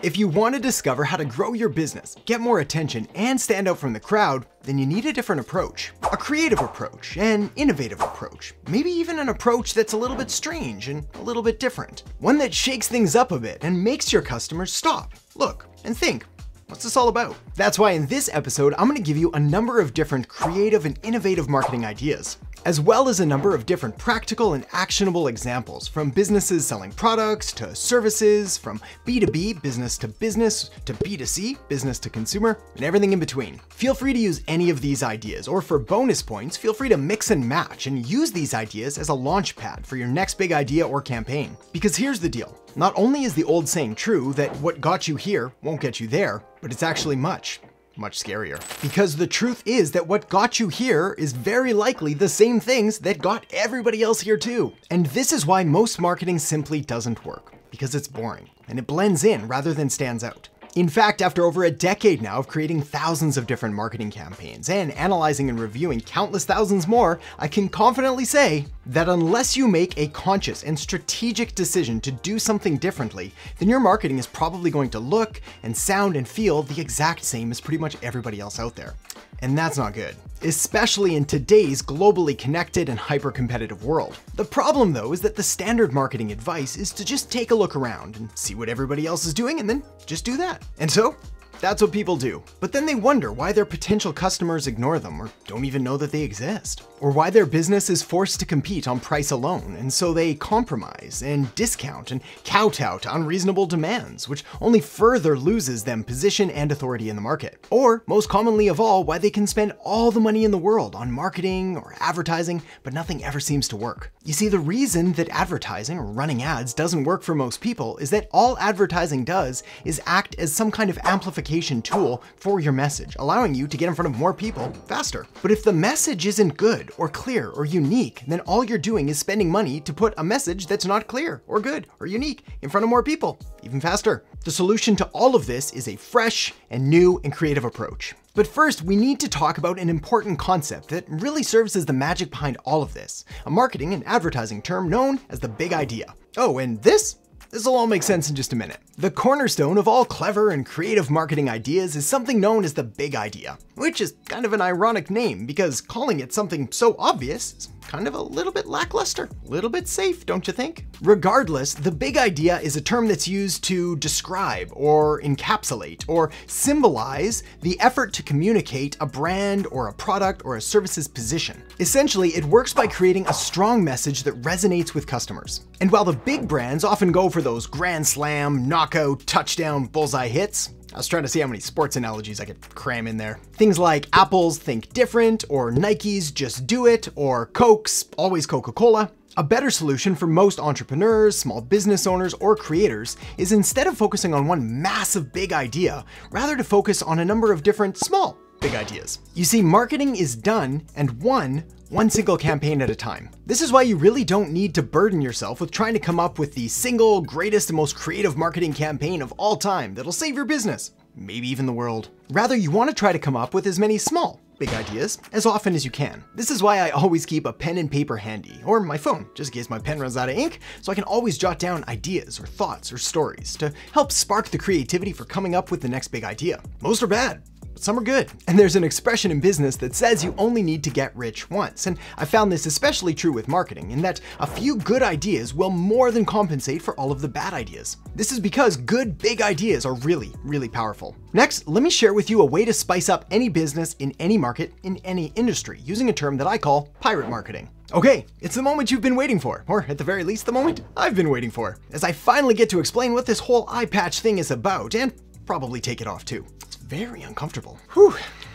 If you want to discover how to grow your business, get more attention, and stand out from the crowd, then you need a different approach. A creative approach, an innovative approach, maybe even an approach that's a little bit strange and a little bit different. One that shakes things up a bit and makes your customers stop, look, and think, what's this all about? That's why in this episode, I'm gonna give you a number of different creative and innovative marketing ideas, as well as a number of different practical and actionable examples from businesses selling products to services, from B2B, business to B2C, business to consumer, and everything in between. Feel free to use any of these ideas, or for bonus points, feel free to mix and match and use these ideas as a launch pad for your next big idea or campaign. Because here's the deal. Not only is the old saying true that what got you here won't get you there, but it's actually much scarier. Because the truth is that what got you here is very likely the same things that got everybody else here too. And this is why most marketing simply doesn't work, because it's boring and it blends in rather than stands out. In fact, after over a decade now of creating thousands of different marketing campaigns and analyzing and reviewing countless thousands more, I can confidently say that unless you make a conscious and strategic decision to do something differently, then your marketing is probably going to look and sound and feel the exact same as pretty much everybody else out there. And that's not good, especially in today's globally connected and hyper-competitive world. The problem though is that the standard marketing advice is to just take a look around and see what everybody else is doing and then just do that. And so, that's what people do. But then they wonder why their potential customers ignore them or don't even know that they exist. Or why their business is forced to compete on price alone, and so they compromise and discount and kowtow to unreasonable demands, which only further loses them position and authority in the market. Or, most commonly of all, why they can spend all the money in the world on marketing or advertising, but nothing ever seems to work. You see, the reason that advertising or running ads doesn't work for most people is that all advertising does is act as some kind of amplification tool for your message, allowing you to get in front of more people faster. But if the message isn't good or clear or unique, then all you're doing is spending money to put a message that's not clear or good or unique in front of more people, even faster. The solution to all of this is a fresh and new and creative approach. But first, we need to talk about an important concept that really serves as the magic behind all of this, a marketing and advertising term known as the big idea. Oh, and this will all make sense in just a minute. The cornerstone of all clever and creative marketing ideas is something known as the big idea, which is kind of an ironic name because calling it something so obvious is kind of a little bit lackluster, a little bit safe, don't you think? Regardless, the big idea is a term that's used to describe or encapsulate or symbolize the effort to communicate a brand or a product or a service's position. Essentially, it works by creating a strong message that resonates with customers. And while the big brands often go for those grand slam, knockout, touchdown, bullseye hits, I was trying to see how many sports analogies I could cram in there. Things like Apple's Think Different, or Nike's Just Do It, or Coke's Always Coca-Cola. A better solution for most entrepreneurs, small business owners, or creators is instead of focusing on one massive big idea, rather to focus on a number of different small big ideas. You see, marketing is done and won one single campaign at a time. This is why you really don't need to burden yourself with trying to come up with the single greatest and most creative marketing campaign of all time that'll save your business, maybe even the world. Rather, you want to try to come up with as many small, big ideas as often as you can. This is why I always keep a pen and paper handy, or my phone, just in case my pen runs out of ink, so I can always jot down ideas or thoughts or stories to help spark the creativity for coming up with the next big idea. Most are bad, but some are good. And there's an expression in business that says you only need to get rich once. And I found this especially true with marketing, in that a few good ideas will more than compensate for all of the bad ideas. This is because good, big ideas are really, really powerful. Next, let me share with you a way to spice up any business in any market, in any industry, using a term that I call pirate marketing. Okay, it's the moment you've been waiting for, or at the very least, the moment I've been waiting for, as I finally get to explain what this whole eye patch thing is about, and probably take it off too. Very uncomfortable. Whew.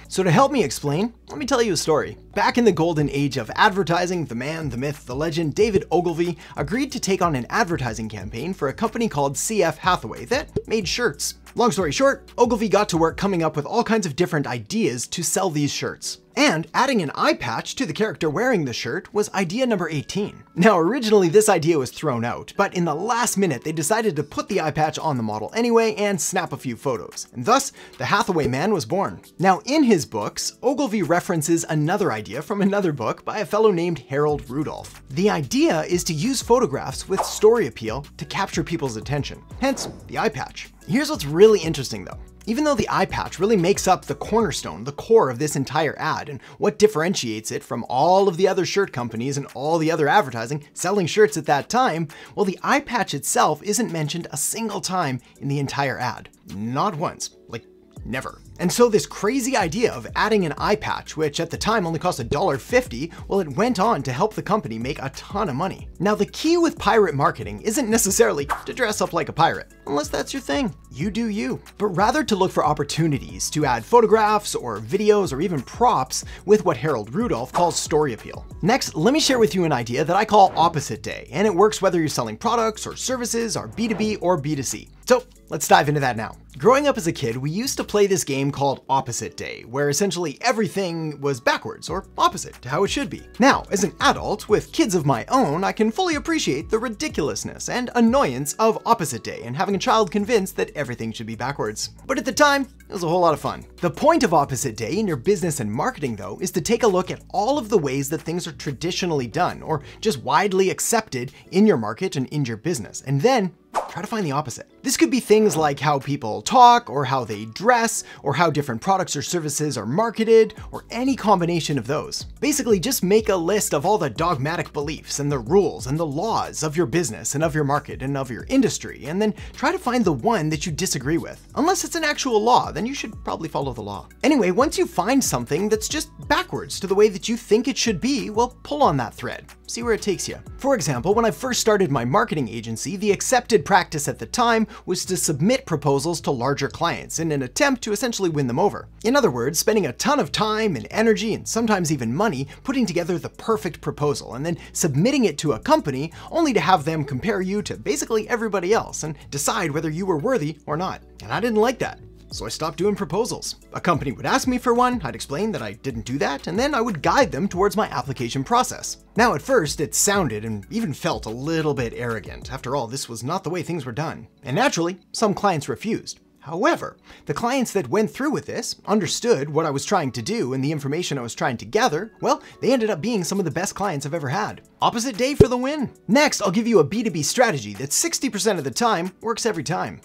So to help me explain, let me tell you a story. Back in the golden age of advertising, the man, the myth, the legend, David Ogilvy agreed to take on an advertising campaign for a company called CF Hathaway that made shirts. Long story short, Ogilvy got to work coming up with all kinds of different ideas to sell these shirts. And adding an eye patch to the character wearing the shirt was idea number 18. Now, originally this idea was thrown out, but in the last minute they decided to put the eye patch on the model anyway and snap a few photos. And thus, the Hathaway man was born. Now, in his books, Ogilvy references another idea from another book by a fellow named Harold Rudolph. The idea is to use photographs with story appeal to capture people's attention, hence the eye patch. Here's what's really interesting though. Even though the eye patch really makes up the cornerstone, the core of this entire ad, and what differentiates it from all of the other shirt companies and all the other advertising selling shirts at that time, well, the eye patch itself isn't mentioned a single time in the entire ad. Not once, like never. And so this crazy idea of adding an eye patch, which at the time only cost $1.50, well, it went on to help the company make a ton of money. Now, the key with pirate marketing isn't necessarily to dress up like a pirate, unless that's your thing. You do you. But rather to look for opportunities to add photographs or videos or even props with what Harold Rudolph calls story appeal. Next, let me share with you an idea that I call opposite day, and it works whether you're selling products or services or B2B or B2C. So let's dive into that now. Growing up as a kid, we used to play this game called Opposite Day, where essentially everything was backwards or opposite to how it should be. Now, as an adult with kids of my own, I can fully appreciate the ridiculousness and annoyance of Opposite Day and having a child convinced that everything should be backwards. But at the time, it was a whole lot of fun. The point of Opposite Day in your business and marketing, though, is to take a look at all of the ways that things are traditionally done or just widely accepted in your market and in your business, and then try to find the opposite. This could be things like how people talk, or how they dress, or how different products or services are marketed, or any combination of those. Basically, just make a list of all the dogmatic beliefs and the rules and the laws of your business and of your market and of your industry, and then try to find the one that you disagree with. Unless it's an actual law, then you should probably follow the law. Anyway, once you find something that's just backwards to the way that you think it should be, well, pull on that thread. See where it takes you. For example, when I first started my marketing agency, the accepted practice at the time was to submit proposals to larger clients in an attempt to essentially win them over. In other words, spending a ton of time and energy and sometimes even money putting together the perfect proposal and then submitting it to a company only to have them compare you to basically everybody else and decide whether you were worthy or not. And I didn't like that. So I stopped doing proposals. A company would ask me for one, I'd explain that I didn't do that, and then I would guide them towards my application process. Now at first, it sounded and even felt a little bit arrogant. After all, this was not the way things were done. And naturally, some clients refused. However, the clients that went through with this, understood what I was trying to do and the information I was trying to gather, well, they ended up being some of the best clients I've ever had. Opposite day for the win. Next, I'll give you a B2B strategy that 60% of the time works every time.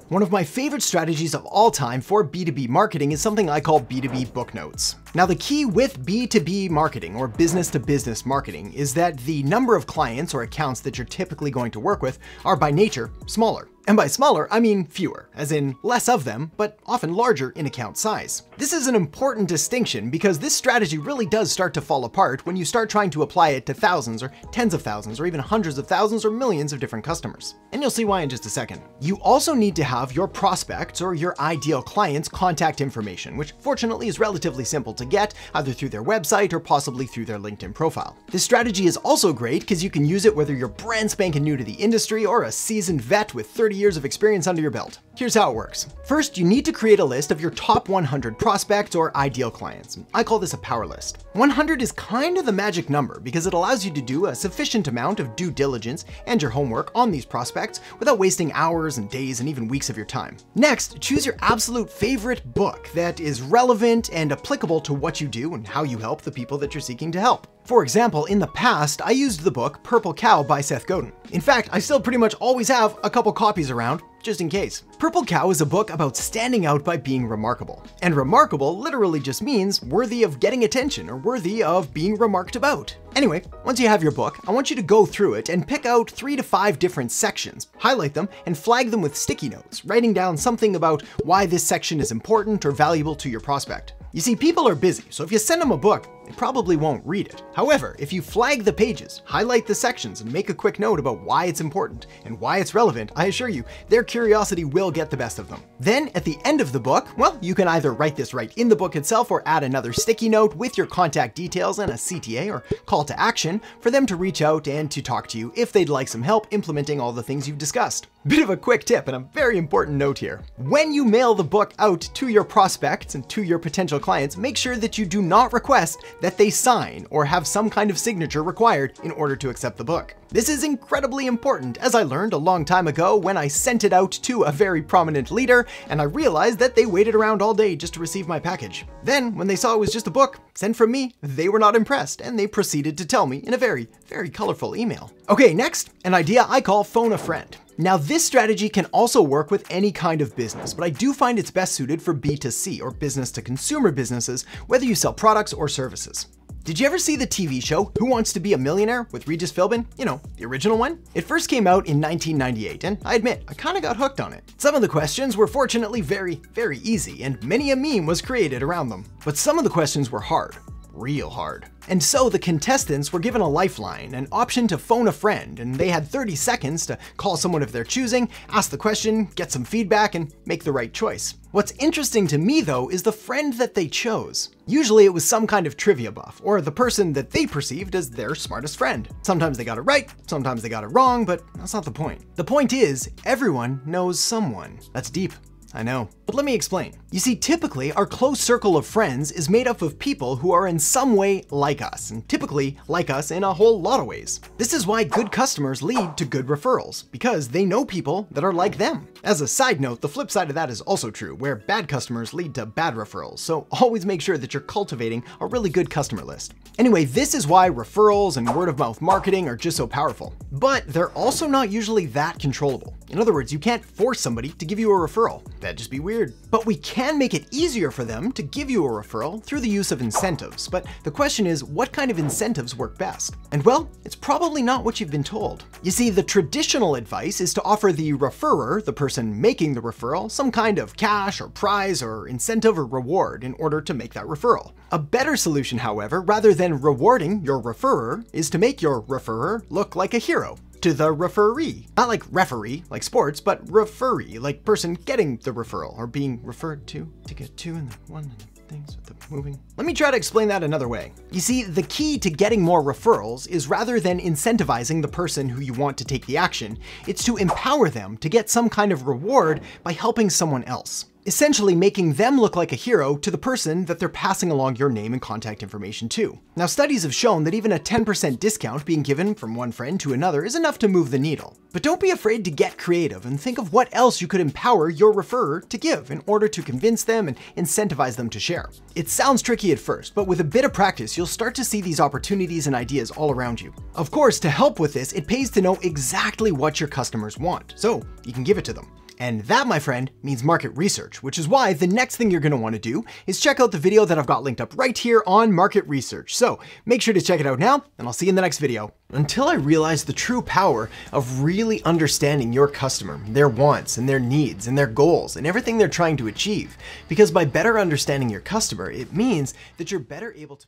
One of my favorite strategies of all time for B2B marketing is something I call B2B book notes. Now, the key with B2B marketing or business to business marketing is that the number of clients or accounts that you're typically going to work with are by nature smaller. And by smaller, I mean fewer, as in less of them, but often larger in account size. This is an important distinction because this strategy really does start to fall apart when you start trying to apply it to thousands or tens of thousands or even hundreds of thousands or millions of different customers. And you'll see why in just a second. You also need to have your prospects or your ideal clients' contact information, which fortunately is relatively simple to get either through their website or possibly through their LinkedIn profile. This strategy is also great because you can use it whether you're brand spanking new to the industry or a seasoned vet with 30 years of experience under your belt. Here's how it works. First, you need to create a list of your top 100 prospects or ideal clients. I call this a power list. 100 is kind of the magic number because it allows you to do a sufficient amount of due diligence and your homework on these prospects without wasting hours and days and even weeks of your time. Next, choose your absolute favorite book that is relevant and applicable to what you do and how you help the people that you're seeking to help. For example, in the past, I used the book Purple Cow by Seth Godin. In fact, I still pretty much always have a couple copies around, just in case. Purple Cow is a book about standing out by being remarkable. And remarkable literally just means worthy of getting attention or worthy of being remarked about. Anyway, once you have your book, I want you to go through it and pick out 3 to 5 different sections, highlight them, and flag them with sticky notes, writing down something about why this section is important or valuable to your prospect. You see, people are busy, so if you send them a book, they probably won't read it. However, if you flag the pages, highlight the sections, and make a quick note about why it's important and why it's relevant, I assure you, their curiosity will get the best of them. Then, at the end of the book, well, you can either write this right in the book itself or add another sticky note with your contact details and a CTA or call to action for them to reach out and to talk to you if they'd like some help implementing all the things you've discussed. Bit of a quick tip and a very important note here. When you mail the book out to your prospects and to your potential clients, make sure that you do not request that they sign or have some kind of signature required in order to accept the book. This is incredibly important, as I learned a long time ago when I sent it out to a very prominent leader and I realized that they waited around all day just to receive my package. Then, when they saw it was just a book sent from me, they were not impressed and they proceeded to tell me in a very, very colorful email. Okay, next, an idea I call phone a friend. Now, this strategy can also work with any kind of business, but I do find it's best suited for B2C or business to consumer businesses, whether you sell products or services. Did you ever see the TV show Who Wants to Be a Millionaire with Regis Philbin? You know, the original one? It first came out in 1998, and I admit, I kinda got hooked on it. Some of the questions were fortunately very, very easy, and many a meme was created around them. But some of the questions were hard. Real hard. And so the contestants were given a lifeline, an option to phone a friend, and they had 30 seconds to call someone of their choosing, ask the question, get some feedback, and make the right choice. What's interesting to me though is the friend that they chose. Usually it was some kind of trivia buff, or the person that they perceived as their smartest friend. Sometimes they got it right, sometimes they got it wrong, but that's not the point. The point is, everyone knows someone. That's deep. I know, but let me explain. You see, typically our close circle of friends is made up of people who are in some way like us, and typically like us in a whole lot of ways. This is why good customers lead to good referrals, because they know people that are like them. As a side note, the flip side of that is also true, where bad customers lead to bad referrals, so always make sure that you're cultivating a really good customer list. Anyway, this is why referrals and word-of-mouth marketing are just so powerful. But they're also not usually that controllable. In other words, you can't force somebody to give you a referral. That'd just be weird. But we can make it easier for them to give you a referral through the use of incentives. But the question is, what kind of incentives work best? And well, it's probably not what you've been told. You see, the traditional advice is to offer the referrer, the person making the referral, some kind of cash or prize or incentive or reward in order to make that referral. A better solution, however, rather than rewarding your referrer, is to make your referrer look like a hero to the referee. Not like referee, like sports, but referee, like person getting the referral or being referred to get two and the one and the things with the moving. Let me try to explain that another way. You see, the key to getting more referrals is rather than incentivizing the person who you want to take the action, it's to empower them to get some kind of reward by helping someone else. Essentially making them look like a hero to the person that they're passing along your name and contact information to. Now, studies have shown that even a 10% discount being given from one friend to another is enough to move the needle. But don't be afraid to get creative and think of what else you could empower your referrer to give in order to convince them and incentivize them to share. It sounds tricky at first, but with a bit of practice, you'll start to see these opportunities and ideas all around you. Of course, to help with this, it pays to know exactly what your customers want, so you can give it to them. And that, my friend, means market research, which is why the next thing you're gonna wanna do is check out the video that I've got linked up right here on market research. So make sure to check it out now, and I'll see you in the next video. Until I realized the true power of really understanding your customer, their wants and their needs and their goals and everything they're trying to achieve. Because by better understanding your customer, it means that you're better able to